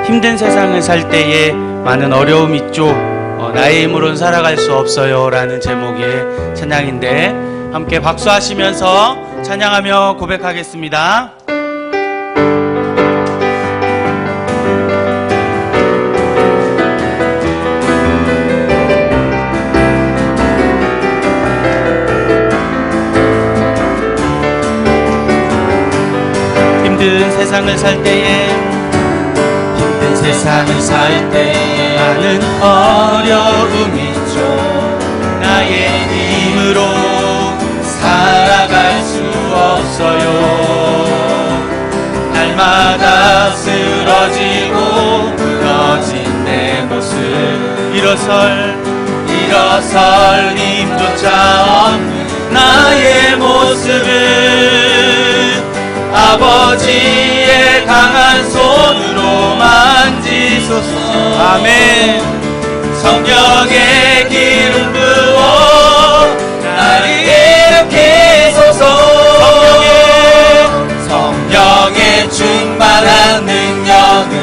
힘든 세상을 살 때에 많은 어려움이 있죠. 나의 힘으로는 살아갈 수 없어요 라는 제목의 찬양인데, 함께 박수하시면서 찬양하며 고백하겠습니다. 힘든 세상을 살 때에, 힘든 세상을 살 때에 많은 어려움이 있죠. 나의 힘으로 살아갈 수 없어요. 날마다 쓰러지고 무너진 내 모습, 일어설 힘조차 없는 나의 모습을 아버지의 강한 손으로 만지소서. 아멘. 성령의 기름 부어 나를 일으키소서. 성령의 충만한 능력을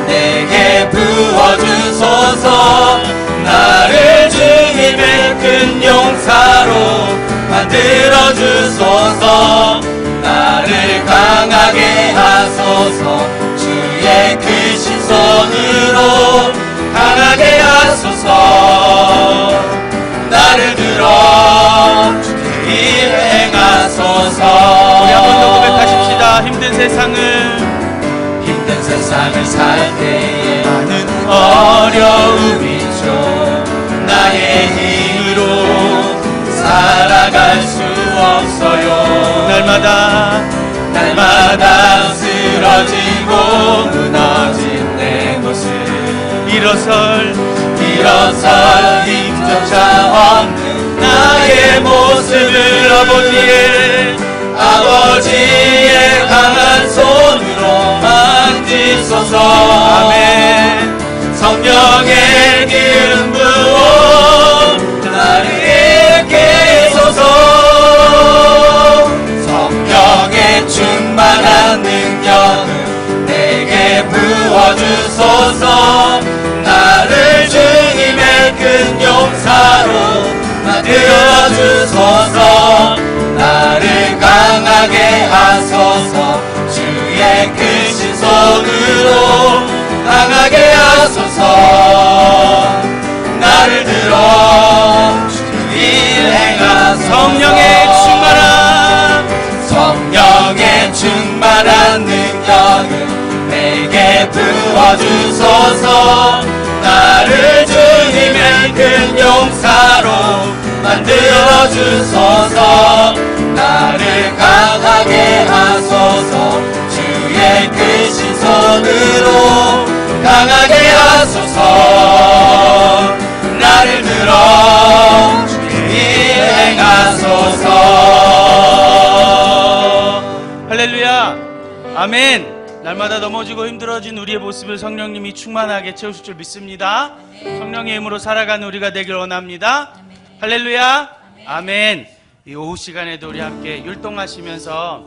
내게 부어주소서. 나를 주님의 큰 용사로 만들어주소서. 나를 강하게 하소서. 주의 크신 손으로 강하게 하소서. 나를 들어 주께 일 행하소서. 우리 한 번 더 고백하십시다. 힘든 세상을 살 때에 많은 어려움이 있죠. 나의 힘으로 살아갈 수 없어요. 날마다 쓰러지고 무너진 내 모습, 일어설 힘조차 없는 나의 모습을 아버지의 강한 손으로 만지소서. 아멘. 성령의 기름 부어 나를 일으키소서. 성령의 충만한 능력을 내게 부어주소서. 나를 주님의 큰 용사로 만들어주소서. 나를 강하게 하소서. 주의 크신 손으로 강하게 하소서. 나를 들어 주의 일 행하소서. 성령의 충만한 능력을 내게 부어주소서. 나를 주님의 큰 용사로 만들어주소서. 나를 강하게 하소서. 주의 크신 손으로 강하게 하소서. 나를 들어 주의 일 행하소서. 할렐루야. 아멘. 날마다 넘어지고 힘들어진 우리의 모습을 성령님이 충만하게 채우실 줄 믿습니다. 성령의 힘으로 살아가는 우리가 되길 원합니다. 할렐루야. 아멘. 이 오후 시간에도 우리 함께 율동하시면서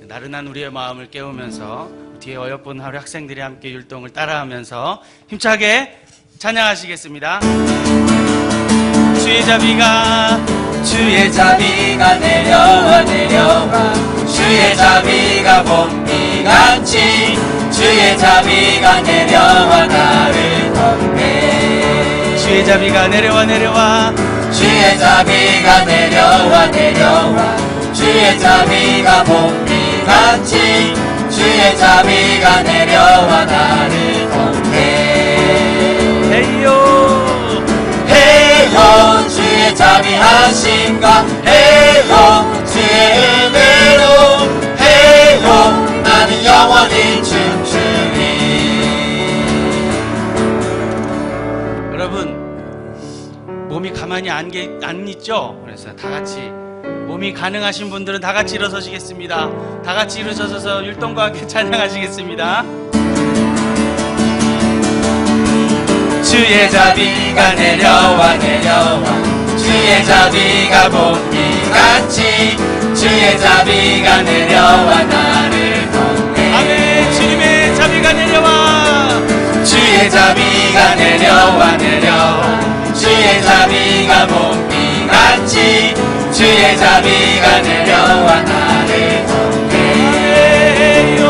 나른한 우리의 마음을 깨우면서 뒤에 어여쁜 우리 학생들이 함께 율동을 따라하면서 힘차게 찬양하시겠습니다. 주의 자비가 내려와 주의 자비가 봄비같이 주의 자비가 내려와 나를 덮네. 주의 자비가 내려와 주의 자비가 내려와 주의 자비가 봄비같이 주의 자비가 내려와 나를 덮네. 헤이호 주의 자비 하신가. 헤이호 주의 은혜로. 헤이호 나는 영원히 춤추리. 여러분, 몸이 가만히 안 있죠? 그래서 다 같이 몸이 가능하신 분들은 다 같이 일어서시겠습니다. 다 같이 일어서서 율동과 함께 찬양하시겠습니다. 주의 자비가 내려와 주의 자비가 봄비같이 주의 자비가 내려와 나를 덮네. 아멘. 주님의 자비가 내려와 주의 자비가 내려와 내려와 주의 자비가 봄비같이 주의 자비가 내려와 나를 덮네요.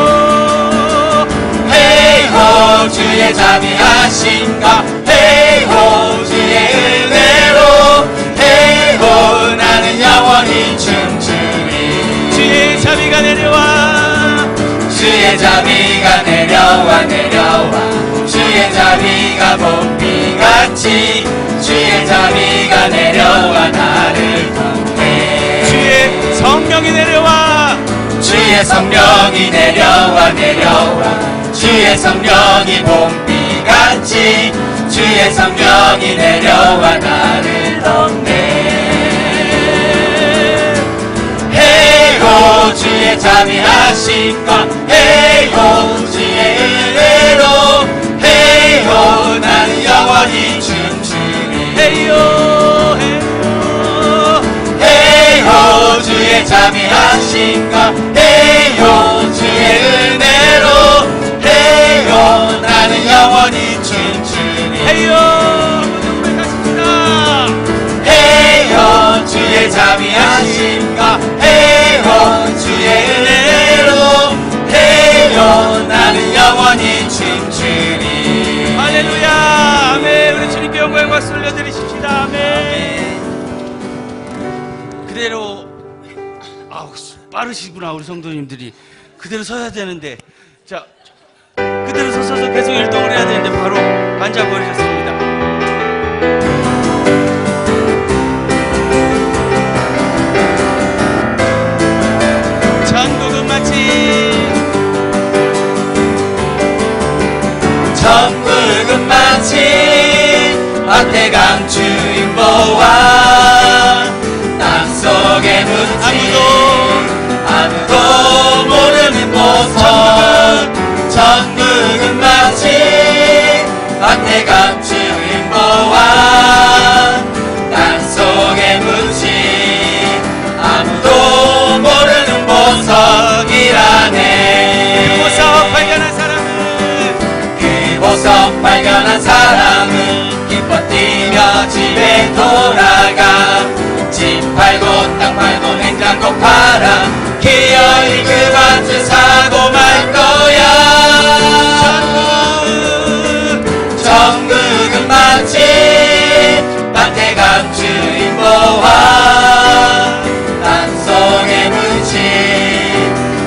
헤이호 주의 자비하신가 헤이호 주의 은혜로 헤이호 나는 영원히 춤추리. 주의 자비가 내려와 주의 자비가 내려와 내려와 주의 자비가 봄비같이 주의 자비가 내려와 나를 덮네. 주의 성령이 내려와 주의 성령이 내려와 내려와 주의 성령이 봄비같이 주의 성령이 내려와 나를 덮네. 헤이호 주의 자비하신가 헤이호 주의 은혜로 헤이호 나는 영원히 춤추리. 헤이요 헤이호 주의 자비하신가 헤이호 주의 은혜로 헤이호 나는 영원히 춤추리. 헤이요 고백하십니다. 헤이호 주의 자비하신가 헤이호 주의 은혜로 헤이호 나는 영원히 춤추리. 할렐루야 아멘. 우리 주님께 영광과 박수 올려드리십시다. 아멘. 그대로 아우 빠르시구나. 우리 성도님들이 그대로 서야 되는데 자 그대로 서서 계속 일동을 해야 되는데 바로 앉아버리셨습니다. 천국은 마치 천국은 마치 박태강 주인 보아 땅속에 묻힌 아무도 모르는 보석. 천국은 마치 박태강 주인 보아 땅속에 묻힌 아무도 모르는 보석이라네. 보석 발견한 사람은 그 보석 발견한 사람은 기뻐 뛰며 집에 돌아가. 집 팔고 땅 팔고 냉장고 팔아 기어이 그 밭을 사고 말 거야. 천국은 마치 박태강 주인 보아 땅속에 묻힌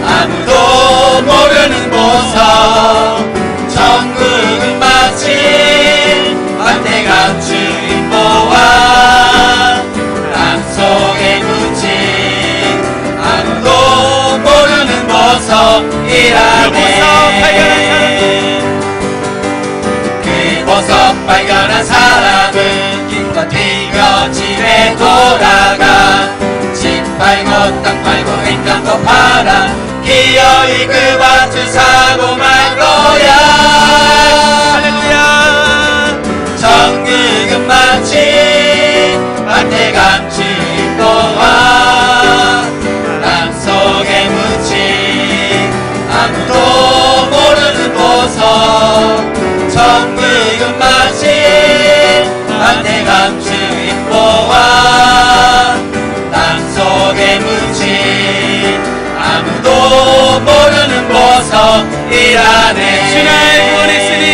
아무도 모르는 보석. 천국은 마치 박태강 주인 보아 땅속에 묻힌 아무도 모르는 보석이라네. 그 보석 발견한 사람은 기껏 뛰며 집에 돌아가. 집 팔고 땅 팔고 냉장고 팔아 기어이 그 밭을 사고 말 거야. 할렐루야. 천국은 마치 박태강 주인 보아 땅속에 묻힌 아무도 모르는 보석. 천국은 마치 박태강 주인 보아 땅속에 묻힌 아무도 모르는 보석이라네. 주 날 구원했으니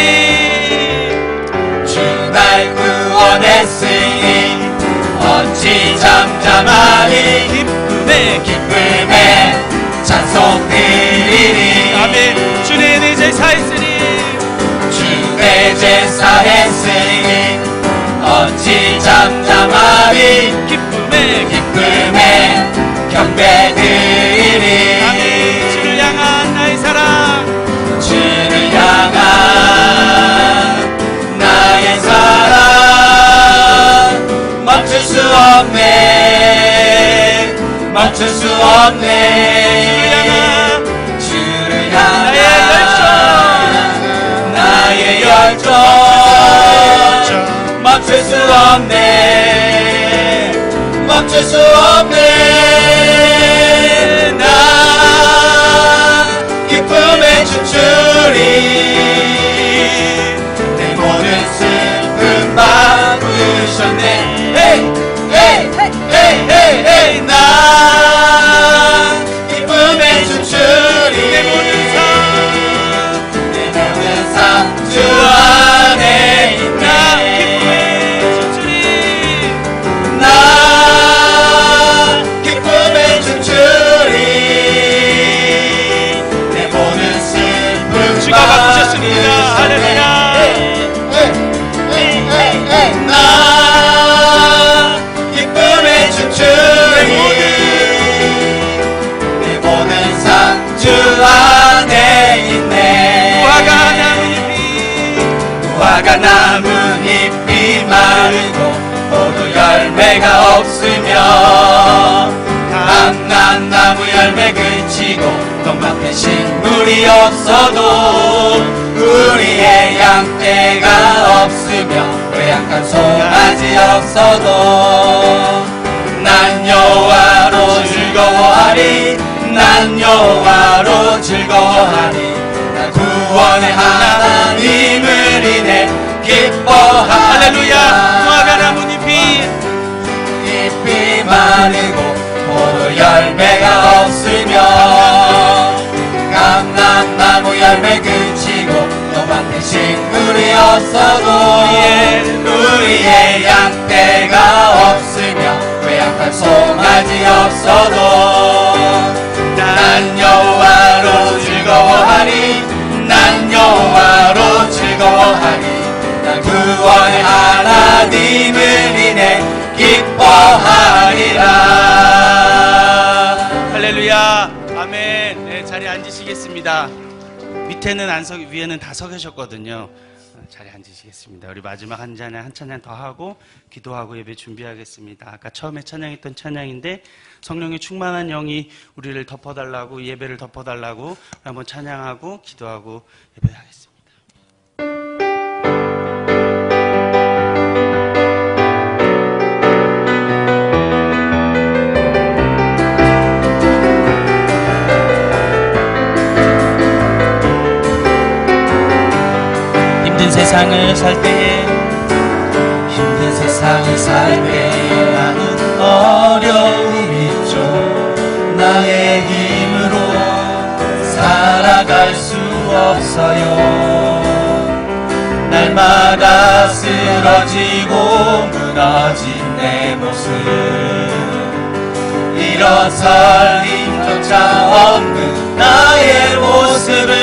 주 날 구원했으니 어찌 잠잠하리. 기쁨에 찬송 드리리. 아멘. 주의 내 제사 했으니 주 내 제사 했으니 어찌 잠잠하리. 기쁨에 경배 드리리. 아멘. 주를 향한 나의 사랑 주를 향한 나의 사랑 멈출 수 없네. 멈출 수 없네. 주를 향한 나의 열정 멈출 수 없네. 멈출 수 없네. 나 기쁨에 춤추리. 내 주 안에 있네. 무화과 나뭇잎이 마르고 모두 열매가 없으며 감람나무 열매 그치고 똥밭에 식물이 없어도 우리의 양떼가 없으며 외양간 송아지 없어도 난 여호와로 즐거워하리. 난 여호와로 즐거워하리. 나 구원의 하나님을 인해 기뻐하리라. 할렐루야. 무화과 나뭇잎이 잎이 마르고 모두 열매가 없으며 감람나무 열매 그치고 똥밭에 식물이 없어도 우리의 양떼가 없으며 외양간 송아지 없어도 난 여호와로 즐거워하리. 난 여호와로 즐거워하리. 난 구원의 하나님을 인해 기뻐하리라. 할렐루야. 아멘. 네, 자리에 앉으시겠습니다. 밑에는 안 서, 위에는 다 서 계셨거든요. 자리에 앉으시겠습니다. 우리 마지막 한 찬양 더 하고 기도하고 예배 준비하겠습니다. 아까 처음에 찬양했던 찬양인데 성령의 충만한 영이 우리를 덮어달라고, 예배를 덮어달라고 한번 찬양하고 기도하고 예배하겠습니다. 힘든 세상을 살 때에 힘든 세상을 살 때에 나는 어려움이 있죠. 나의 힘으로 살아갈 수 없어요. 날마다 쓰러지고 무너진 내 모습, 일어설 힘조차 없는 나의 모습을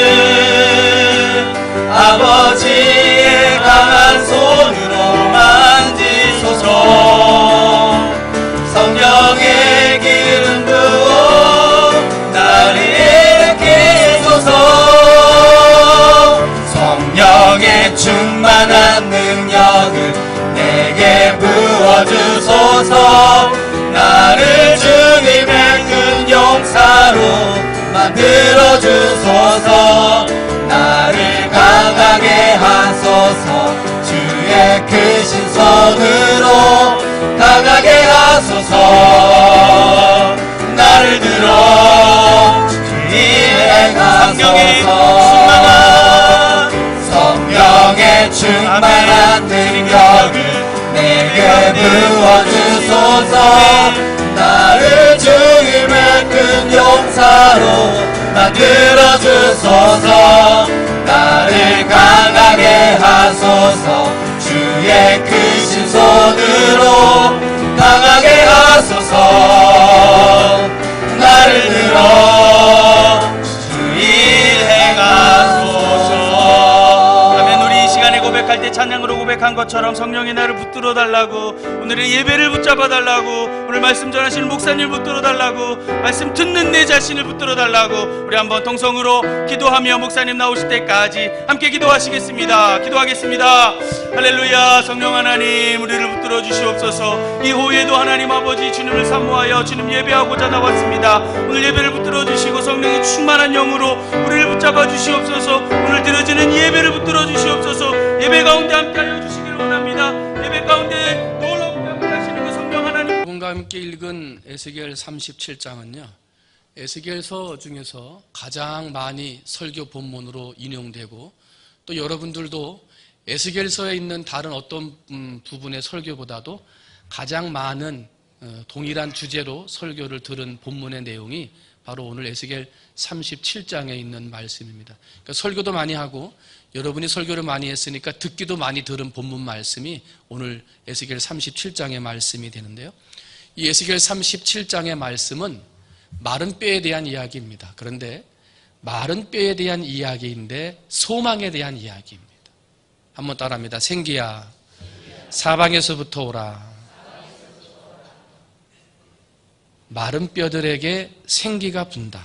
아버지의 강한 손으로 만지소서. 성령의 기름 부어 나를 일으키소서. 성령의 충만한 능력을 내게 부어주소서. 나를 주님의 큰 용사로 만들어주소서. 나를 강하게 하소서. 주의 크신 손으로 강하게 하소서. 나를 들어 주의 행하소서. 성령의 충만한 능력을 내게 부어주소서. 나를 주님의 큰 용사로 만들어주소서. 나를 강하게 하소서. 주의 크신 손으로 강하게 하소서. 나를 들어 주의 행하소서. 아멘. 우리 이 시간에 고백할 때 찬양으로 고백한 것처럼 성령이 나를 붙들어 달라고, 오늘의 예배를 붙잡아 달라고, 오늘 말씀 전하시는 목사님을 붙들어 달라고, 말씀 듣는 내 자신을 붙들어 달라고 우리 한번 동성으로 기도하며 목사님 나오실 때까지 함께 기도하시겠습니다. 기도하겠습니다. 할렐루야. 성령 하나님, 우리를 붙들어 주시옵소서. 이후에도 하나님 아버지 주님을 사모하여 주님 예배하고자 나왔습니다. 오늘 예배를 붙들어 주시고 성령의 충만한 영으로 우리를 붙잡아 주시옵소서. 오늘 드려지는 예배를 붙들어 주시옵소서. 예배 가운데 함께하여 주시기를 원합니다. 예배 가운데 놀라운 함께 하시는 그 성령 하나님, 여러분과 함께 읽은 에스겔 37장은요 에스겔서 중에서 가장 많이 설교 본문으로 인용되고, 또 여러분들도 에스겔서에 있는 다른 어떤 부분의 설교보다도 가장 많은 동일한 주제로 설교를 들은 본문의 내용이 바로 오늘 에스겔 37장에 있는 말씀입니다. 그러니까 설교도 많이 하고 여러분이 설교를 많이 했으니까 듣기도 많이 들은 본문 말씀이 오늘 에스겔 37장의 말씀이 되는데요. 이 에스겔 37장의 말씀은 마른 뼈에 대한 이야기입니다. 그런데 마른 뼈에 대한 이야기인데 소망에 대한 이야기입니다. 한번 따라합니다. 생기야, 사방에서부터 오라. 마른 뼈들에게 생기가 분다.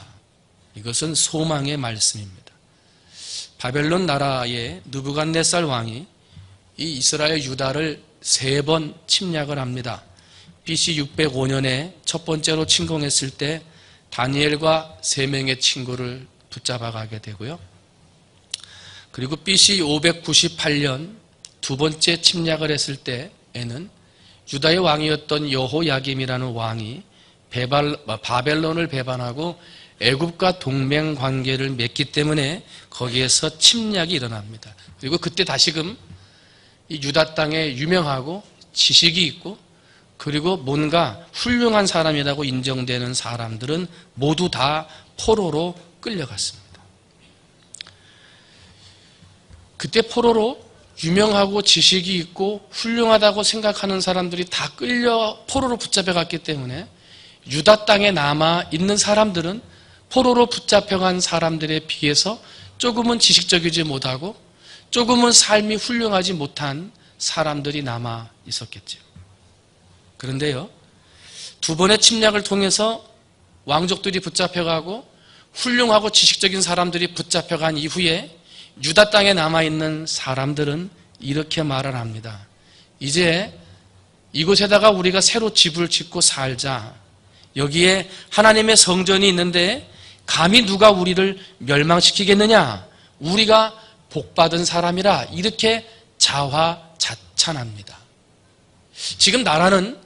이것은 소망의 말씀입니다. 바벨론 나라의 느부갓네살 왕이 이 이스라엘 유다를 3번 침략을 합니다. BC 605년에 첫 번째로 침공했을 때 다니엘과 3명의 친구를 붙잡아 가게 되고요. 그리고 BC 598년 두 번째 침략을 했을 때에는 유다의 왕이었던 여호야김이라는 왕이 바벨론을 배반하고 애굽과 동맹 관계를 맺기 때문에 거기에서 침략이 일어납니다. 그리고 그때 다시금 이 유다 땅에 유명하고 지식이 있고 그리고 뭔가 훌륭한 사람이라고 인정되는 사람들은 모두 다 포로로 끌려갔습니다. 그때 포로로 유명하고 지식이 있고 훌륭하다고 생각하는 사람들이 다 끌려 포로로 붙잡혀갔기 때문에 유다 땅에 남아있는 사람들은 포로로 붙잡혀간 사람들에 비해서 조금은 지식적이지 못하고 조금은 삶이 훌륭하지 못한 사람들이 남아 있었겠죠. 그런데요, 두 번의 침략을 통해서 왕족들이 붙잡혀가고 훌륭하고 지식적인 사람들이 붙잡혀간 이후에 유다 땅에 남아있는 사람들은 이렇게 말을 합니다. 이제 이곳에다가 우리가 새로 집을 짓고 살자. 여기에 하나님의 성전이 있는데 감히 누가 우리를 멸망시키겠느냐? 우리가 복받은 사람이라 이렇게 자화자찬합니다. 지금 나라는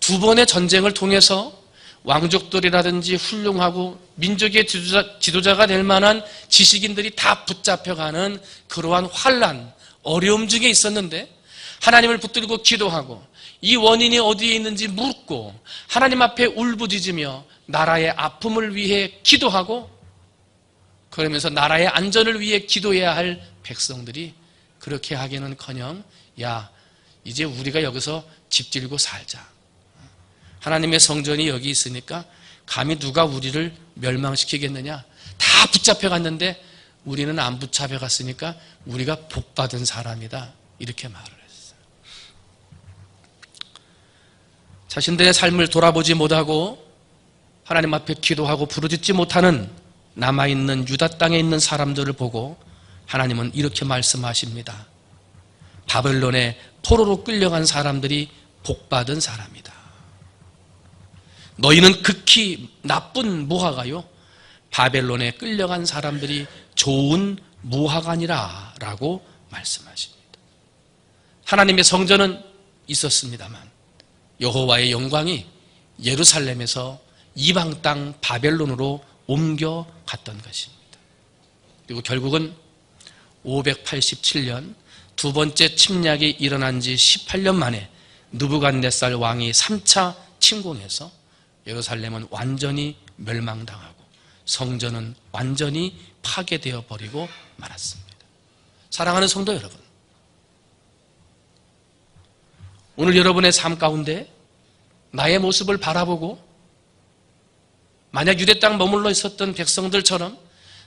두 번의 전쟁을 통해서 왕족들이라든지 훌륭하고 민족의 지도자가 될 만한 지식인들이 다 붙잡혀가는 그러한 환난, 어려움 중에 있었는데 하나님을 붙들고 기도하고 이 원인이 어디에 있는지 묻고 하나님 앞에 울부짖으며 나라의 아픔을 위해 기도하고 그러면서 나라의 안전을 위해 기도해야 할 백성들이 그렇게 하기는커녕 야, 이제 우리가 여기서 집 지르고 살자. 하나님의 성전이 여기 있으니까 감히 누가 우리를 멸망시키겠느냐? 다 붙잡혀갔는데 우리는 안 붙잡혀갔으니까 우리가 복받은 사람이다. 이렇게 말을 했어요. 자신들의 삶을 돌아보지 못하고 하나님 앞에 기도하고 부르짖지 못하는 남아있는 유다 땅에 있는 사람들을 보고 하나님은 이렇게 말씀하십니다. 바벨론에 포로로 끌려간 사람들이 복받은 사람이다. 너희는 극히 나쁜 무화과요. 바벨론에 끌려간 사람들이 좋은 무화과니라 라고 말씀하십니다. 하나님의 성전은 있었습니다만 여호와의 영광이 예루살렘에서 이방 땅 바벨론으로 옮겨갔던 것입니다. 그리고 결국은 587년 두 번째 침략이 일어난 지 18년 만에 느부갓네살 왕이 3차 침공해서 예루살렘은 완전히 멸망당하고 성전은 완전히 파괴되어 버리고 말았습니다. 사랑하는 성도 여러분, 오늘 여러분의 삶 가운데 나의 모습을 바라보고 만약 유대 땅 머물러 있었던 백성들처럼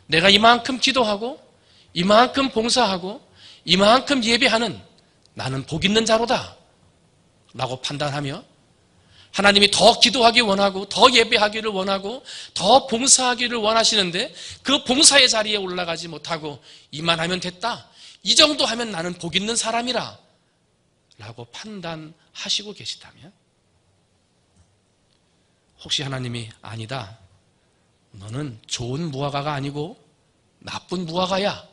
내가 이만큼 기도하고 이만큼 봉사하고 이만큼 예배하는 나는 복 있는 자로다 라고 판단하며 하나님이 더 기도하기 원하고 더 예배하기를 원하고 더 봉사하기를 원하시는데 그 봉사의 자리에 올라가지 못하고 이만하면 됐다, 이 정도 하면 나는 복 있는 사람이라 라고 판단하시고 계시다면 혹시 하나님이 아니다, 너는 좋은 무화과가 아니고 나쁜 무화과야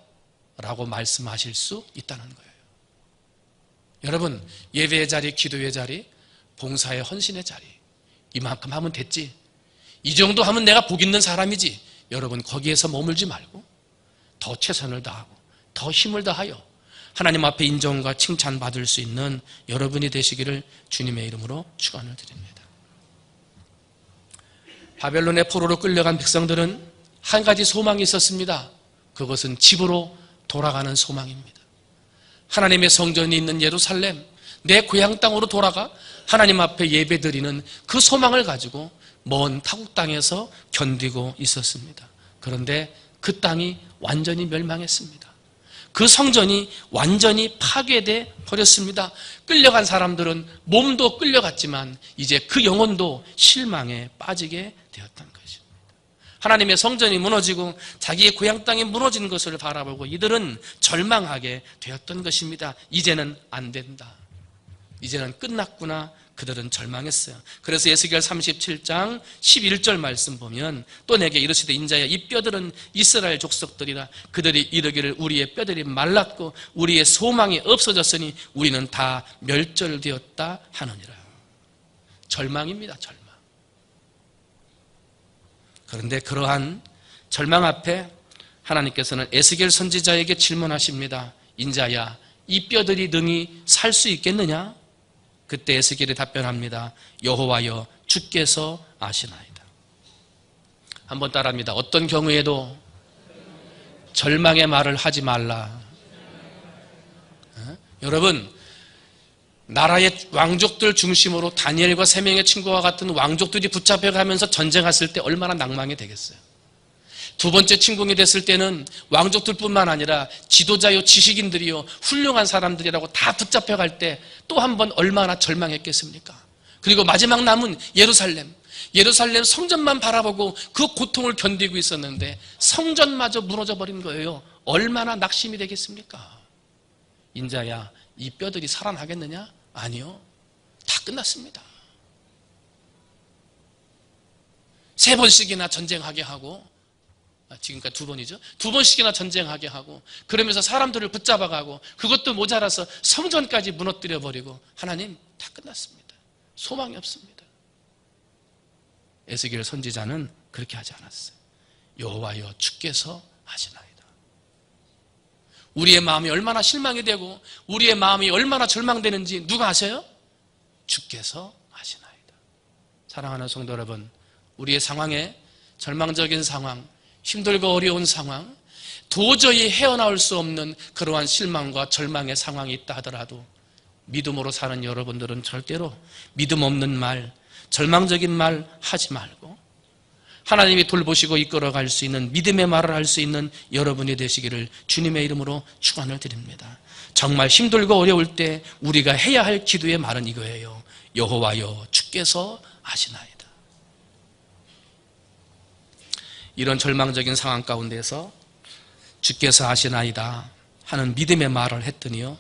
라고 말씀하실 수 있다는 거예요. 여러분, 예배의 자리, 기도의 자리, 봉사의 헌신의 자리, 이만큼 하면 됐지, 이 정도 하면 내가 복 있는 사람이지, 여러분 거기에서 머물지 말고 더 최선을 다하고 더 힘을 다하여 하나님 앞에 인정과 칭찬받을 수 있는 여러분이 되시기를 주님의 이름으로 축원을 드립니다. 바벨론의 포로로 끌려간 백성들은 한 가지 소망이 있었습니다. 그것은 집으로 돌아가는 소망입니다. 하나님의 성전이 있는 예루살렘, 내 고향 땅으로 돌아가 하나님 앞에 예배드리는 그 소망을 가지고 먼 타국 땅에서 견디고 있었습니다. 그런데 그 땅이 완전히 멸망했습니다. 그 성전이 완전히 파괴돼 버렸습니다. 끌려간 사람들은 몸도 끌려갔지만 이제 그 영혼도 실망에 빠지게 되었던 것입니다. 하나님의 성전이 무너지고 자기의 고향 땅이 무너진 것을 바라보고 이들은 절망하게 되었던 것입니다. 이제는 안 된다. 이제는 끝났구나. 그들은 절망했어요. 그래서 에스겔 37장 11절 말씀 보면 또 내게 이르시되 인자야 이 뼈들은 이스라엘 족속들이라. 그들이 이르기를 우리의 뼈들이 말랐고 우리의 소망이 없어졌으니 우리는 다 멸절되었다 하느니라. 절망입니다. 절망. 그런데 그러한 절망 앞에 하나님께서는 에스겔 선지자에게 질문하십니다. 인자야 이 뼈들이 능히 살 수 있겠느냐? 그때 에스겔이 답변합니다. 여호와여 주께서 아시나이다. 한번 따라합니다. 어떤 경우에도 절망의 말을 하지 말라. 여러분, 나라의 왕족들 중심으로 다니엘과 세 명의 친구와 같은 왕족들이 붙잡혀가면서 전쟁했을 때 얼마나 낭망이 되겠어요. 두 번째 침공이 됐을 때는 왕족들뿐만 아니라 지도자요 지식인들이요 훌륭한 사람들이라고 다 붙잡혀갈 때 또 한 번 얼마나 절망했겠습니까? 그리고 마지막 남은 예루살렘 성전만 바라보고 그 고통을 견디고 있었는데 성전마저 무너져 버린 거예요. 얼마나 낙심이 되겠습니까? 인자야 이 뼈들이 살아나겠느냐? 아니요. 다 끝났습니다. 3번씩이나 전쟁하게 하고 지금까지 2번이죠. 2번씩이나 전쟁하게 하고 그러면서 사람들을 붙잡아가고 그것도 모자라서 성전까지 무너뜨려버리고 하나님 다 끝났습니다. 소망이 없습니다. 에스겔 선지자는 그렇게 하지 않았어요. 여호와여 주께서 하시나이다. 우리의 마음이 얼마나 실망이 되고 우리의 마음이 얼마나 절망되는지 누가 아세요? 주께서 하시나이다. 사랑하는 성도 여러분, 우리의 상황에 절망적인 상황, 힘들고 어려운 상황, 도저히 헤어나올 수 없는 그러한 실망과 절망의 상황이 있다 하더라도 믿음으로 사는 여러분들은 절대로 믿음 없는 말, 절망적인 말 하지 말고 하나님이 돌보시고 이끌어갈 수 있는 믿음의 말을 할 수 있는 여러분이 되시기를 주님의 이름으로 축원을 드립니다. 정말 힘들고 어려울 때 우리가 해야 할 기도의 말은 이거예요. 여호와여 주께서 아시나이다. 이런 절망적인 상황 가운데서 주께서 아시나이다 하는 믿음의 말을 했더니요,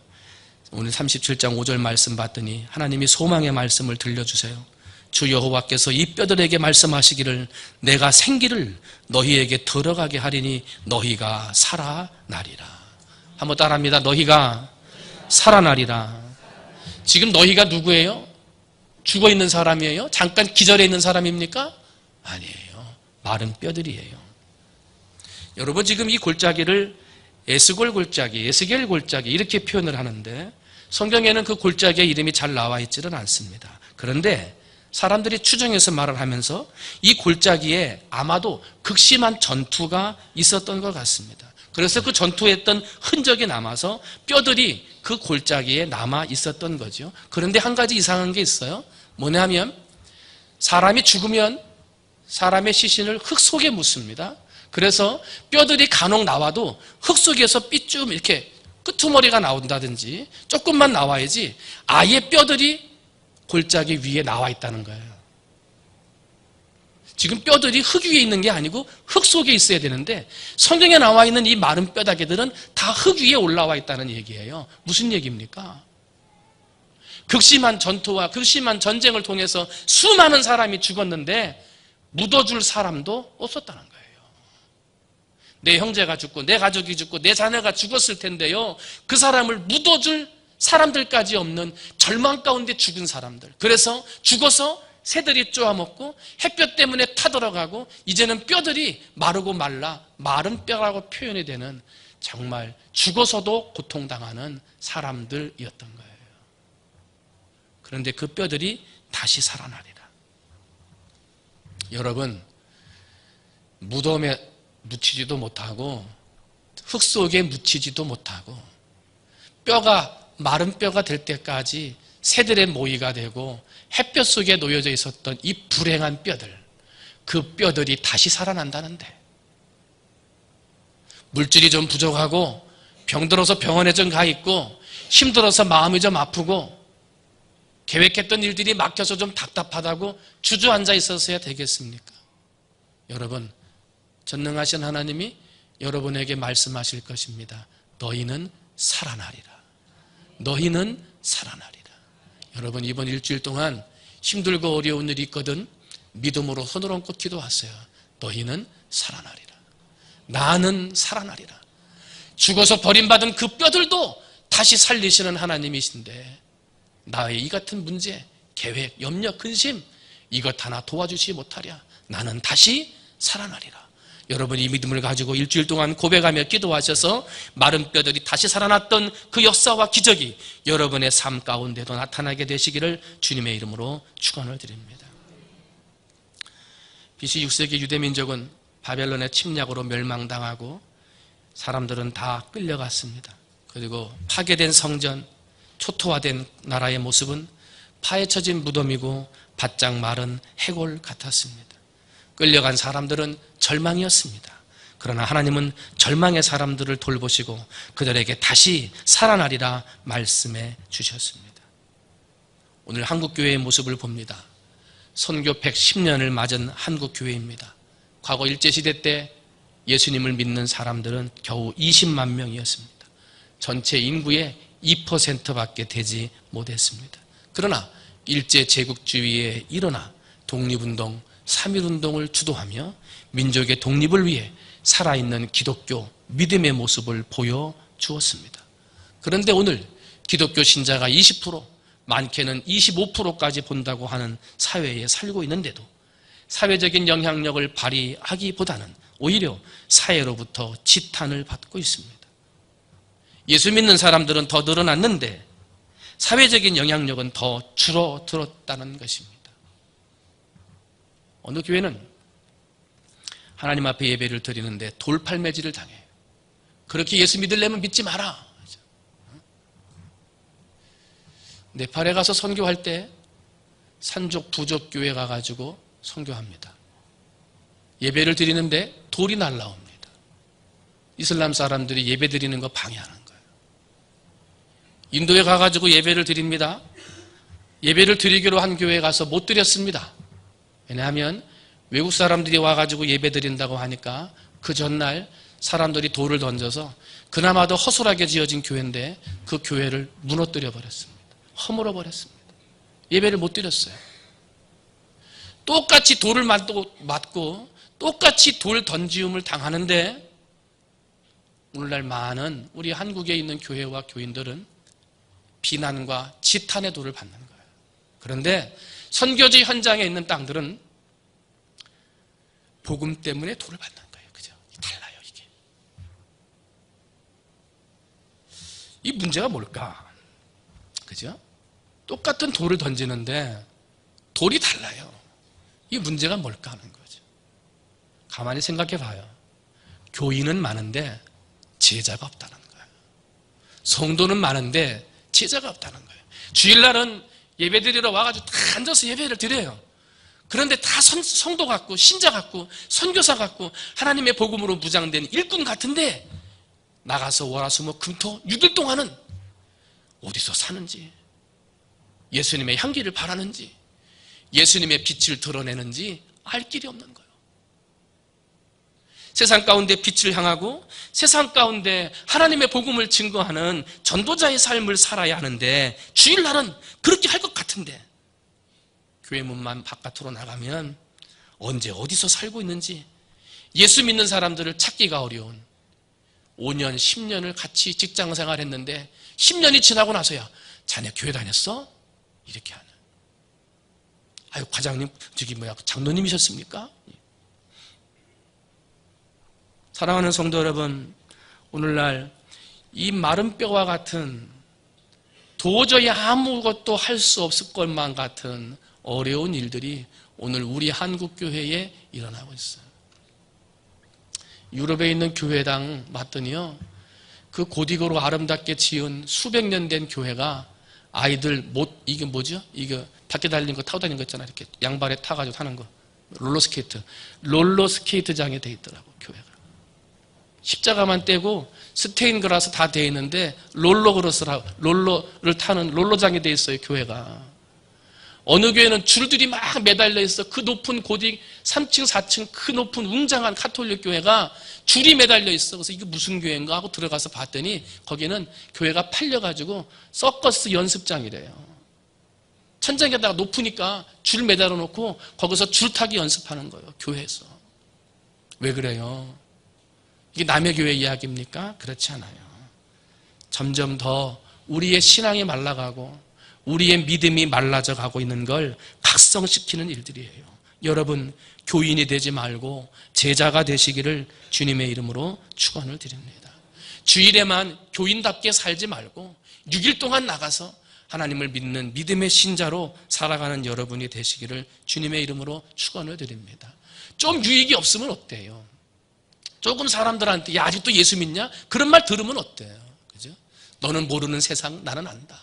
오늘 37장 5절 말씀 봤더니 하나님이 소망의 말씀을 들려주세요. 주 여호와께서 이 뼈들에게 말씀하시기를 내가 생기를 너희에게 들어가게 하리니 너희가 살아나리라. 한번 따라합니다. 너희가 살아나리라. 지금 너희가 누구예요? 죽어있는 사람이에요? 잠깐 기절해 있는 사람입니까? 아니에요. 마른 뼈들이에요. 여러분, 지금 이 골짜기를 에스골 골짜기, 에스겔 골짜기 이렇게 표현을 하는데 성경에는 그 골짜기의 이름이 잘 나와 있지는 않습니다. 그런데 사람들이 추정해서 말을 하면서 이 골짜기에 아마도 극심한 전투가 있었던 것 같습니다. 그래서 그 전투했던 흔적이 남아서 뼈들이 그 골짜기에 남아 있었던 거죠. 그런데 한 가지 이상한 게 있어요. 뭐냐면 사람이 죽으면 사람의 시신을 흙 속에 묻습니다. 그래서 뼈들이 간혹 나와도 흙 속에서 삐쭉 이렇게 끄트머리가 나온다든지 조금만 나와야지 아예 뼈들이 골짜기 위에 나와 있다는 거예요. 지금 뼈들이 흙 위에 있는 게 아니고 흙 속에 있어야 되는데 성경에 나와 있는 이 마른 뼈다귀들은 다 흙 위에 올라와 있다는 얘기예요. 무슨 얘기입니까? 극심한 전투와 극심한 전쟁을 통해서 수많은 사람이 죽었는데 묻어줄 사람도 없었다는 거예요. 내 형제가 죽고 내 가족이 죽고 내 자녀가 죽었을 텐데요, 그 사람을 묻어줄 사람들까지 없는 절망 가운데 죽은 사람들. 그래서 죽어서 새들이 쪼아먹고 햇볕 때문에 타들어가고 이제는 뼈들이 마르고 말라 마른 뼈라고 표현이 되는 정말 죽어서도 고통당하는 사람들이었던 거예요. 그런데 그 뼈들이 다시 살아나리라. 여러분, 무덤에 묻히지도 못하고 흙 속에 묻히지도 못하고 뼈가 마른 뼈가 될 때까지 새들의 모이가 되고 햇볕 속에 놓여져 있었던 이 불행한 뼈들, 그 뼈들이 다시 살아난다는데, 물질이 좀 부족하고 병들어서 병원에 좀 가 있고 힘들어서 마음이 좀 아프고 계획했던 일들이 막혀서 좀 답답하다고 주저앉아 있었어야 되겠습니까? 여러분, 전능하신 하나님이 여러분에게 말씀하실 것입니다. 너희는 살아나리라. 너희는 살아나리라. 여러분, 이번 일주일 동안 힘들고 어려운 일이 있거든 믿음으로 손을 얹고 기도하세요. 너희는 살아나리라. 나는 살아나리라. 죽어서 버림받은 그 뼈들도 다시 살리시는 하나님이신데 나의 이 같은 문제, 계획, 염려, 근심 이것 하나 도와주시 못하랴. 나는 다시 살아나리라. 여러분, 이 믿음을 가지고 일주일 동안 고백하며 기도하셔서 마른 뼈들이 다시 살아났던 그 역사와 기적이 여러분의 삶 가운데도 나타나게 되시기를 주님의 이름으로 축원을 드립니다. BC 6세기 유대민족은 바벨론의 침략으로 멸망당하고 사람들은 다 끌려갔습니다. 그리고 파괴된 성전, 초토화된 나라의 모습은 파헤쳐진 무덤이고 바짝 마른 해골 같았습니다. 끌려간 사람들은 절망이었습니다. 그러나 하나님은 절망의 사람들을 돌보시고 그들에게 다시 살아나리라 말씀해 주셨습니다. 오늘 한국교회의 모습을 봅니다. 선교 110년을 맞은 한국교회입니다. 과거 일제시대 때 예수님을 믿는 사람들은 겨우 20만 명이었습니다. 전체 인구의 2%밖에 되지 못했습니다. 그러나 일제 제국주의에 일어나 독립운동, 3.1운동을 주도하며 민족의 독립을 위해 살아있는 기독교 믿음의 모습을 보여주었습니다. 그런데 오늘 기독교 신자가 20%, 많게는 25%까지 본다고 하는 사회에 살고 있는데도 사회적인 영향력을 발휘하기보다는 오히려 사회로부터 지탄을 받고 있습니다. 예수 믿는 사람들은 더 늘어났는데 사회적인 영향력은 더 줄어들었다는 것입니다. 어느 교회는 하나님 앞에 예배를 드리는데 돌팔매질을 당해요. 그렇게 예수 믿으려면 믿지 마라. 네팔에 가서 선교할 때 산족 부족 교회 가가지고 선교합니다. 예배를 드리는데 돌이 날라옵니다. 이슬람 사람들이 예배 드리는 거 방해하는 거예요. 인도에 가가지고 예배를 드립니다. 예배를 드리기로 한 교회에 가서 못 드렸습니다. 왜냐하면 외국 사람들이 와가지고 예배 드린다고 하니까 그 전날 사람들이 돌을 던져서 그나마도 허술하게 지어진 교회인데 그 교회를 무너뜨려 버렸습니다. 허물어 버렸습니다. 예배를 못 드렸어요. 똑같이 돌을 맞고 똑같이 돌 던지움을 당하는데 오늘날 많은 우리 한국에 있는 교회와 교인들은 비난과 지탄의 돌을 받는 거예요. 그런데 선교지 현장에 있는 땅들은 복음 때문에 돌을 받는 거예요. 그죠? 달라요, 이게. 이 문제가 뭘까? 그죠? 똑같은 돌을 던지는데 돌이 달라요. 이 문제가 뭘까 하는 거죠. 가만히 생각해 봐요. 교인은 많은데 제자가 없다는 거예요. 성도는 많은데 제자가 없다는 거예요. 주일날은 예배 드리러 와가지고 다 앉아서 예배를 드려요. 그런데 다 성도 같고 신자 같고 선교사 같고 하나님의 복음으로 무장된 일꾼 같은데 나가서 월화수목 금토 6일 동안은 어디서 사는지, 예수님의 향기를 바라는지, 예수님의 빛을 드러내는지 알 길이 없는 거예요. 세상 가운데 빛을 향하고 세상 가운데 하나님의 복음을 증거하는 전도자의 삶을 살아야 하는데 주일날은 그렇게 할 것 같은데 교회 문만 바깥으로 나가면 언제 어디서 살고 있는지 예수 믿는 사람들을 찾기가 어려운 5년, 10년을 같이 직장생활 했는데 10년이 지나고 나서야 자네 교회 다녔어? 이렇게 하는. 아유, 과장님, 장로님이셨습니까? 사랑하는 성도 여러분, 오늘날 이 마른 뼈와 같은 도저히 아무것도 할 수 없을 것만 같은 어려운 일들이 오늘 우리 한국교회에 일어나고 있어요. 유럽에 있는 교회당 봤더니요, 그 고딕으로 아름답게 지은 수백 년 된 교회가 아이들 이게 뭐죠? 이거 밖에 달린 거 타고 다니는 거 있잖아요. 이렇게 양발에 타가지고 타는 거. 롤러스케이트장에 돼 있더라고, 교회가. 십자가만 떼고 스테인그라스 다 돼 있는데 롤러를 타는 롤러장이 돼 있어요, 교회가. 어느 교회는 줄들이 막 매달려 있어. 그 높은 고딕 3층 4층 그 높은 웅장한 가톨릭 교회가 줄이 매달려 있어. 그래서 이게 무슨 교회인가 하고 들어가서 봤더니 거기는 교회가 팔려가지고 서커스 연습장이래요. 천장에다가 높으니까 줄 매달아 놓고 거기서 줄타기 연습하는 거예요. 교회에서. 왜 그래요? 이게 남의 교회 이야기입니까? 그렇지 않아요. 점점 더 우리의 신앙이 말라가고 우리의 믿음이 말라져 가고 있는 걸 각성시키는 일들이에요. 여러분, 교인이 되지 말고 제자가 되시기를 주님의 이름으로 축원을 드립니다. 주일에만 교인답게 살지 말고 6일 동안 나가서 하나님을 믿는 믿음의 신자로 살아가는 여러분이 되시기를 주님의 이름으로 축원을 드립니다. 좀 유익이 없으면 어때요? 조금 사람들한테 야, 아직도 예수 믿냐? 그런 말 들으면 어때요? 그죠? 너는 모르는 세상, 나는 안다.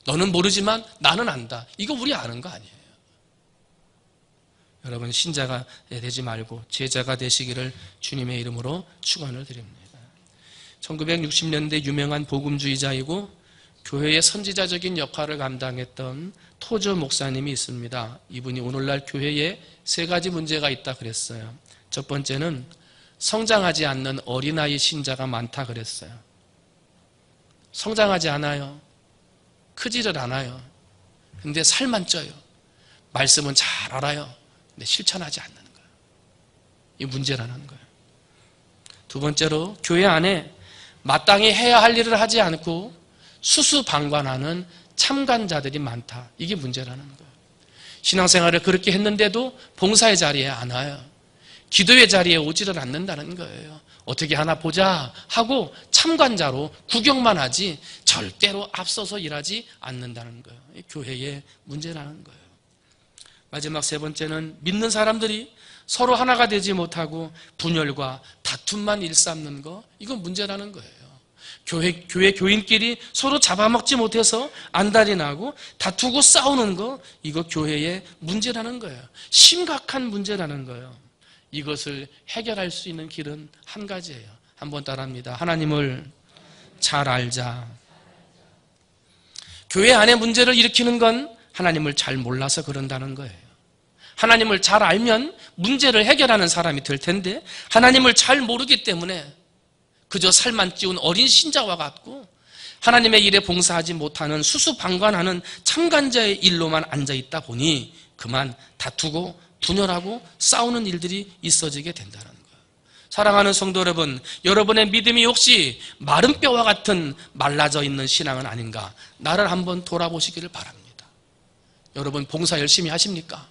너는 모르지만 나는 안다. 이거 우리 아는 거 아니에요. 여러분, 신자가 되지 말고 제자가 되시기를 주님의 이름으로 축원을 드립니다. 1960년대 유명한 복음주의자이고 교회의 선지자적인 역할을 감당했던 토저 목사님이 있습니다. 이분이 오늘날 교회에 3가지 문제가 있다 그랬어요. 첫 번째는 성장하지 않는 어린아이 신자가 많다 그랬어요. 성장하지 않아요. 크지를 않아요. 근데 살만 쪄요. 말씀은 잘 알아요. 근데 실천하지 않는 거예요. 이 문제라는 거예요. 두 번째로 교회 안에 마땅히 해야 할 일을 하지 않고 수수방관하는 참관자들이 많다. 이게 문제라는 거예요. 신앙생활을 그렇게 했는데도 봉사의 자리에 안 와요. 기도의 자리에 오지를 않는다는 거예요. 어떻게 하나 보자 하고 참관자로 구경만 하지 절대로 앞서서 일하지 않는다는 거예요. 교회의 문제라는 거예요. 마지막 3번째는 믿는 사람들이 서로 하나가 되지 못하고 분열과 다툼만 일삼는 거, 이건 문제라는 거예요. 교회 교인끼리 서로 잡아먹지 못해서 안달이 나고 다투고 싸우는 거, 이거 교회의 문제라는 거예요. 심각한 문제라는 거예요. 이것을 해결할 수 있는 길은 한 가지예요. 한번 따라합니다. 하나님을 잘 알자. 교회 안에 문제를 일으키는 건 하나님을 잘 몰라서 그런다는 거예요. 하나님을 잘 알면 문제를 해결하는 사람이 될 텐데 하나님을 잘 모르기 때문에 그저 살만 찌운 어린 신자와 같고 하나님의 일에 봉사하지 못하는 수수방관하는 참관자의 일로만 앉아있다 보니 그만 다투고 분열하고 싸우는 일들이 있어지게 된다는 거예요. 사랑하는 성도 여러분, 여러분의 믿음이 혹시 마른 뼈와 같은 말라져 있는 신앙은 아닌가? 나를 한번 돌아보시기를 바랍니다. 여러분 봉사 열심히 하십니까?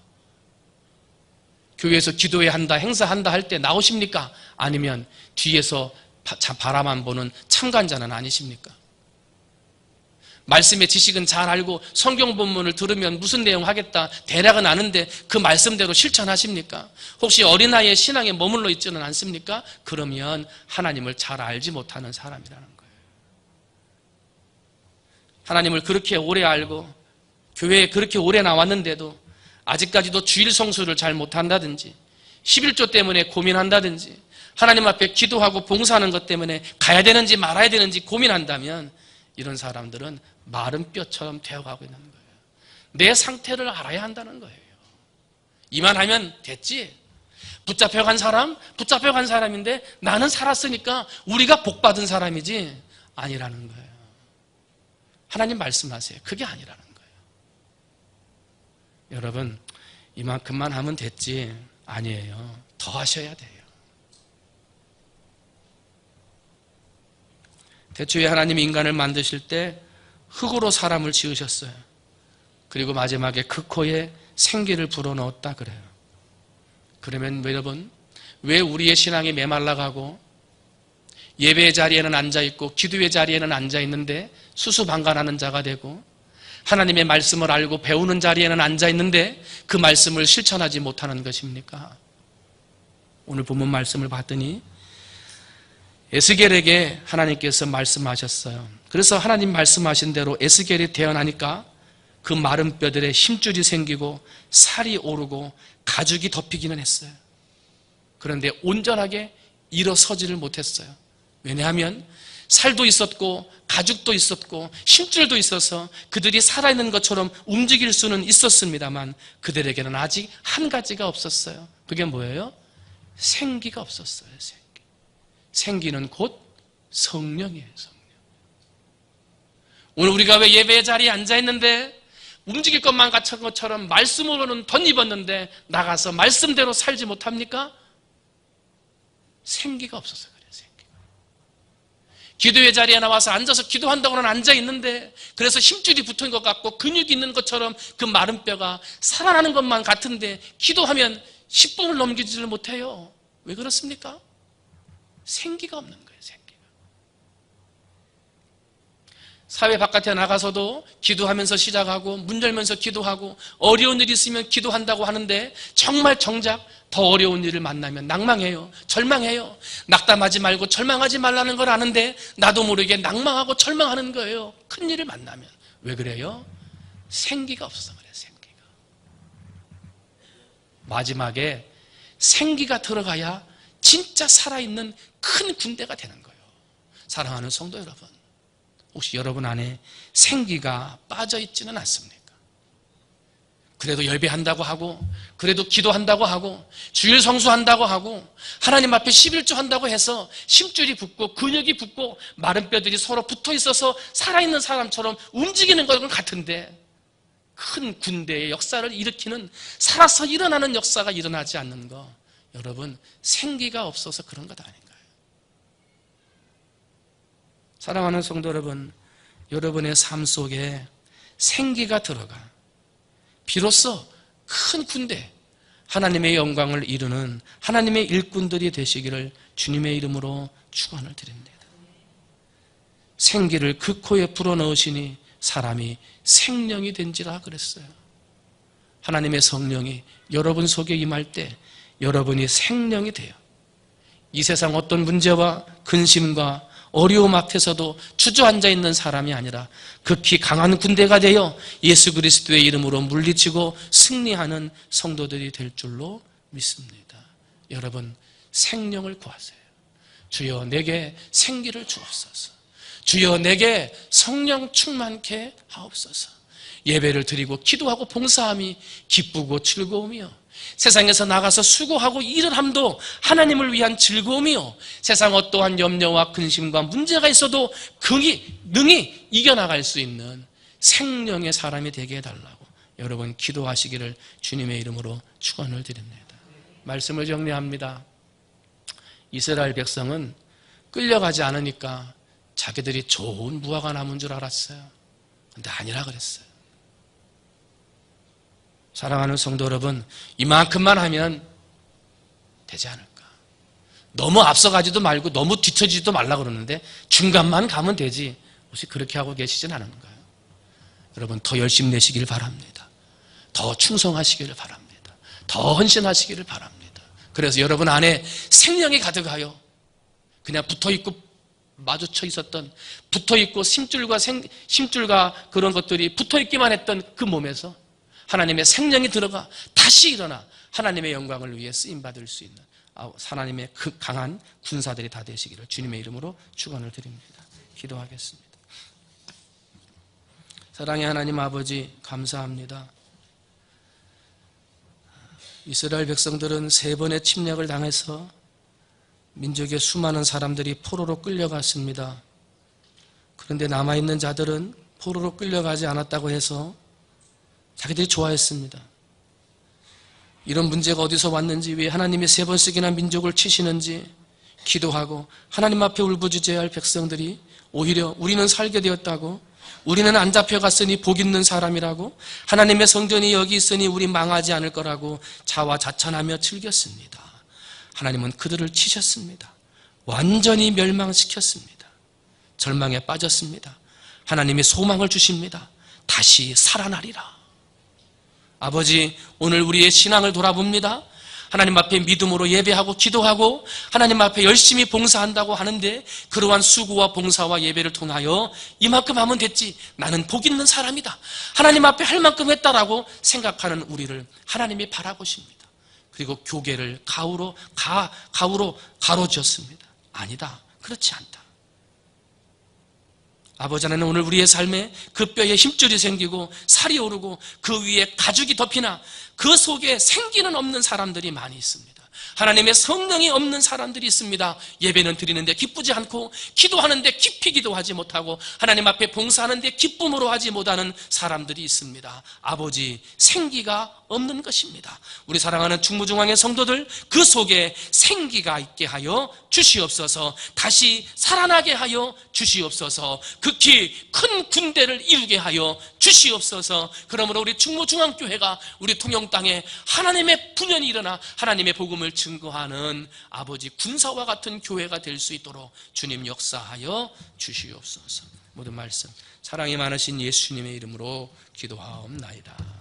교회에서 기도해야 한다, 행사한다 할 때 나오십니까? 아니면 뒤에서 바라만 보는 참관자는 아니십니까? 말씀의 지식은 잘 알고 성경 본문을 들으면 무슨 내용 하겠다 대략은 아는데 그 말씀대로 실천하십니까? 혹시 어린아이의 신앙에 머물러 있지는 않습니까? 그러면 하나님을 잘 알지 못하는 사람이라는 거예요. 하나님을 그렇게 오래 알고 교회에 그렇게 오래 나왔는데도 아직까지도 주일 성수를 잘 못한다든지 11조 때문에 고민한다든지 하나님 앞에 기도하고 봉사하는 것 때문에 가야 되는지 말아야 되는지 고민한다면 이런 사람들은 마른 뼈처럼 되어가고 있는 거예요. 내 상태를 알아야 한다는 거예요. 이만하면 됐지. 붙잡혀간 사람인데 나는 살았으니까 우리가 복받은 사람이지 아니라는 거예요. 하나님 말씀하세요. 그게 아니라는 거예요. 여러분, 이만큼만 하면 됐지 아니에요. 더 하셔야 돼요. 대초에 하나님이 인간을 만드실 때 흙으로 사람을 지으셨어요. 그리고 마지막에 그 코에 생기를 불어넣었다 그래요. 그러면 여러분, 왜 우리의 신앙이 메말라가고 예배의 자리에는 앉아있고 기도의 자리에는 앉아있는데 수수방관하는 자가 되고 하나님의 말씀을 알고 배우는 자리에는 앉아있는데 그 말씀을 실천하지 못하는 것입니까? 오늘 본문 말씀을 봤더니 에스겔에게 하나님께서 말씀하셨어요. 그래서 하나님 말씀하신 대로 에스겔이 태어나니까 그 마른 뼈들에 힘줄이 생기고 살이 오르고 가죽이 덮이기는 했어요. 그런데 온전하게 일어서지를 못했어요. 왜냐하면 살도 있었고 가죽도 있었고 힘줄도 있어서 그들이 살아있는 것처럼 움직일 수는 있었습니다만 그들에게는 아직 한 가지가 없었어요. 그게 뭐예요? 생기가 없었어요. 생기는 곧 성령이에요. 성령. 오늘 우리가 왜 예배의 자리에 앉아있는데 움직일 것만 같은 것처럼 말씀으로는 덧입었는데 나가서 말씀대로 살지 못합니까? 생기가 없어서 그래요. 생기가. 기도의 자리에 나와서 앉아서 기도한다고는 앉아있는데 그래서 힘줄이 붙은 것 같고 근육이 있는 것처럼 그 마른 뼈가 살아나는 것만 같은데 기도하면 10분을 넘기지를 못해요. 왜 그렇습니까? 생기가 없는 거예요. 생기가. 사회 바깥에 나가서도 기도하면서 시작하고 문 열면서 기도하고 어려운 일이 있으면 기도한다고 하는데 정말 정작 더 어려운 일을 만나면 낭망해요. 절망해요. 낙담하지 말고 절망하지 말라는 걸 아는데 나도 모르게 낭망하고 절망하는 거예요. 큰 일을 만나면. 왜 그래요? 생기가 없어서 그래요. 생기가. 마지막에 생기가 들어가야 진짜 살아있는 큰 군대가 되는 거예요. 사랑하는 성도 여러분, 혹시 여러분 안에 생기가 빠져있지는 않습니까? 그래도 예배한다고 하고 그래도 기도한다고 하고 주일 성수한다고 하고 하나님 앞에 11조 한다고 해서 힘줄이 붙고 근육이 붙고 마른 뼈들이 서로 붙어있어서 살아있는 사람처럼 움직이는 것은 같은데 큰 군대의 역사를 일으키는 살아서 일어나는 역사가 일어나지 않는 거, 여러분 생기가 없어서 그런 것 아닌가요? 사랑하는 성도 여러분, 여러분의 삶 속에 생기가 들어가 비로소 큰 군대, 하나님의 영광을 이루는 하나님의 일꾼들이 되시기를 주님의 이름으로 축원을 드립니다. 생기를 그 코에 불어넣으시니 사람이 생명이 된지라 그랬어요. 하나님의 성령이 여러분 속에 임할 때 여러분이 생명이 돼요. 이 세상 어떤 문제와 근심과 어려움 앞에서도 주저앉아 있는 사람이 아니라 극히 강한 군대가 되어 예수 그리스도의 이름으로 물리치고 승리하는 성도들이 될 줄로 믿습니다. 여러분 생명을 구하세요. 주여 내게 생기를 주옵소서. 주여 내게 성령 충만케 하옵소서. 예배를 드리고 기도하고 봉사함이 기쁘고 즐거움이요 세상에서 나가서 수고하고 일을 함도 하나님을 위한 즐거움이요 세상 어떠한 염려와 근심과 문제가 있어도 능히 이겨나갈 수 있는 생명의 사람이 되게 해달라고 여러분 기도하시기를 주님의 이름으로 축원을 드립니다. 말씀을 정리합니다. 이스라엘 백성은 끌려가지 않으니까 자기들이 좋은 무화과 나무인 줄 알았어요. 근데 아니라 그랬어요. 사랑하는 성도 여러분, 이만큼만 하면 되지 않을까? 너무 앞서가지도 말고 너무 뒤처지지도 말라 그러는데 중간만 가면 되지. 혹시 그렇게 하고 계시진 않은가요? 여러분 더 열심히 내시길 바랍니다. 더 충성하시기를 바랍니다. 더 헌신하시기를 바랍니다. 그래서 여러분 안에 생명이 가득하여 그냥 붙어있고 마주쳐 있었던 붙어있고 심줄과 그런 것들이 붙어있기만 했던 그 몸에서 하나님의 생명이 들어가 다시 일어나 하나님의 영광을 위해 쓰임받을 수 있는 하나님의 그 강한 군사들이 다 되시기를 주님의 이름으로 축원을 드립니다. 기도하겠습니다. 사랑의 하나님 아버지 감사합니다. 이스라엘 백성들은 3번의 침략을 당해서 민족의 수많은 사람들이 포로로 끌려갔습니다. 그런데 남아있는 자들은 포로로 끌려가지 않았다고 해서 자기들이 좋아했습니다. 이런 문제가 어디서 왔는지, 왜 하나님이 3번씩이나 민족을 치시는지 기도하고 하나님 앞에 울부짖어야 할 백성들이 오히려 우리는 살게 되었다고, 우리는 안 잡혀갔으니 복 있는 사람이라고, 하나님의 성전이 여기 있으니 우리 망하지 않을 거라고 자화자찬하며 즐겼습니다. 하나님은 그들을 치셨습니다. 완전히 멸망시켰습니다. 절망에 빠졌습니다. 하나님이 소망을 주십니다. 다시 살아나리라. 아버지, 오늘 우리의 신앙을 돌아봅니다. 하나님 앞에 믿음으로 예배하고 기도하고 하나님 앞에 열심히 봉사한다고 하는데 그러한 수고와 봉사와 예배를 통하여 이만큼 하면 됐지, 나는 복 있는 사람이다, 하나님 앞에 할 만큼 했다라고 생각하는 우리를 하나님이 바라보십니다. 그리고 교계를 가로지었습니다. 아니다, 그렇지 않다. 아버지 하나님, 오늘 우리의 삶에 그 뼈에 힘줄이 생기고 살이 오르고 그 위에 가죽이 덮이나 그 속에 생기는 없는 사람들이 많이 있습니다. 하나님의 성령이 없는 사람들이 있습니다. 예배는 드리는데 기쁘지 않고, 기도하는데 깊이 기도하지 못하고, 하나님 앞에 봉사하는데 기쁨으로 하지 못하는 사람들이 있습니다. 아버지, 생기가 없는 것입니다. 우리 사랑하는 충무중앙의 성도들, 그 속에 생기가 있게 하여 주시옵소서. 다시 살아나게 하여 주시옵소서. 극히 큰 군대를 이루게 하여 주시옵소서. 그러므로 우리 충무중앙교회가 우리 통영 땅에 하나님의 분연이 일어나 하나님의 복음을 증거하는 아버지 군사와 같은 교회가 될 수 있도록 주님 역사하여 주시옵소서. 모든 말씀 사랑이 많으신 예수님의 이름으로 기도하옵나이다.